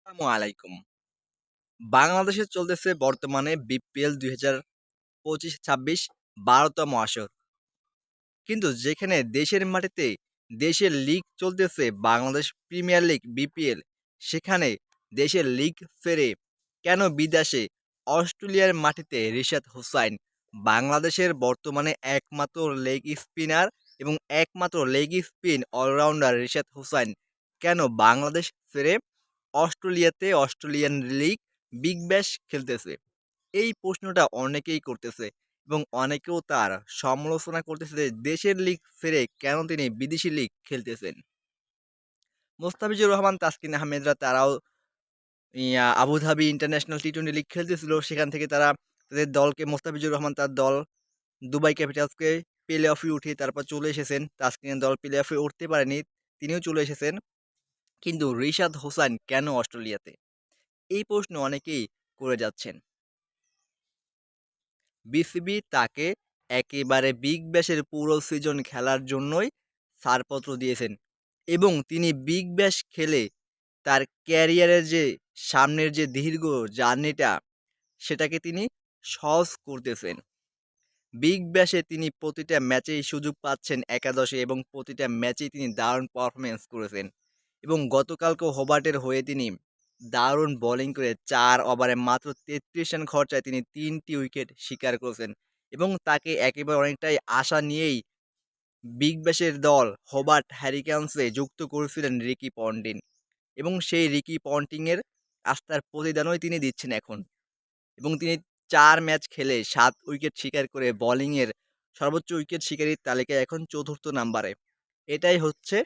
আসসালামু আলাইকুম। বাংলাদেশে চলতেছে বর্তমানে বিপিএল ২০২৫-২৬ ১২তম আসর। কিন্তু যেখানে দেশের মাটিতে দেশের লিগ চলতেছে বাংলাদেশ প্রিমিয়ার লিগ বিপিএল, সেখানে দেশের লিগ ছেড়ে কেন বিদেশে অস্ট্রেলিয়ার মাটিতে রিশাদ হোসাইন, বাংলাদেশের বর্তমানে একমাত্র লেগ স্পিনার এবং একমাত্র leg spin allrounder Rishad Hossain কেন বাংলাদেশ ছেড়ে অস্ট্রেলিয়াতে অস্ট্রেলিয়ান লিগ বিগ ব্যাশ খেলতেছে? এই প্রশ্নটা অনেকেই করতেছে এবং অনেকেও তার সমালোচনা করতেছে যে দেশের লিগ ছেড়ে কেন তিনি বিদেশি লিগ খেলতেছেন। মোস্তাফিজুর রহমান, তাসকিন আহমেদরা তারাও আবুধাবি ইন্টারন্যাশনাল টি-20 লিগ খেলতেছিল। সেখান থেকে তারা তাদের দলকে মোস্তাফিজুর রহমান তার দল দুবাই ক্যাপিটালসকে প্লে অফে উঠিয়ে তারপর চলে এসেছেন। তাসকিনের দল প্লে অফে উঠতে পারেনি, তিনিও চলে এসেছেন। কিন্তু রিশাদ হোসাইন কেন অস্ট্রেলিয়াতে? এই প্রশ্ন অনেকেই করে যাচ্ছেন। বিসিবি তাকে একেবারে বিগ ব্যাশের পুরো সিজন খেলার জন্যই ছাড়পত্র দিয়েছেন এবং তিনি বিগ ব্যাশ খেলে তার ক্যারিয়ারের যে সামনের যে দীর্ঘ জার্নিটা, সেটাকে তিনি সহজ করতেছেন। বিগ ব্যাশে তিনি প্রতিটা ম্যাচেই সুযোগ পাচ্ছেন একাদশে এবং প্রতিটা ম্যাচেই তিনি দারুণ পারফরম্যান্স করেছেন এবং গতকালকেও হোবার্টের হয়ে তিনি দারুণ বোলিং করে ৪ ওভারে মাত্র ৩৩ রান খরচায় তিনি ৩টি উইকেট শিকার করেছেন এবং তাকে একেবারে অনেকটাই আশা নিয়েই বিগ ব্যাশের দল হোবার্ট হ্যারিকেন্সে যুক্ত করেছিলেন রিকি পন্টিং এবং সেই রিকি পন্টিংয়ের আস্থার প্রতিদানই তিনি দিচ্ছেন এখন এবং তিনি ৪ ম্যাচ খেলে ৭ উইকেট শিকার করে বোলিংয়ের সর্বোচ্চ উইকেট শিকারীর তালিকায় এখন ৪র্থ নাম্বারে। এটাই হচ্ছে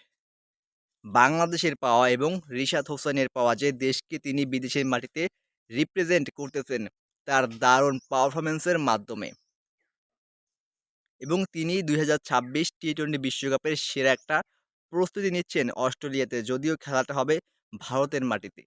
বাংলাদেশের পাওয়া এবং রিশাদ হোসেনের পাওয়া, যে দেশকে তিনি বিদেশের মাটিতে রিপ্রেজেন্ট করতেছেন তার দারুণ পারফরম্যান্সের মাধ্যমে এবং তিনি ২০২৬ টি-20 বিশ্বকাপের সেরা একটা প্রস্তুতি নিচ্ছেন অস্ট্রেলিয়াতে, যদিও খেলাটা হবে ভারতের মাটিতে।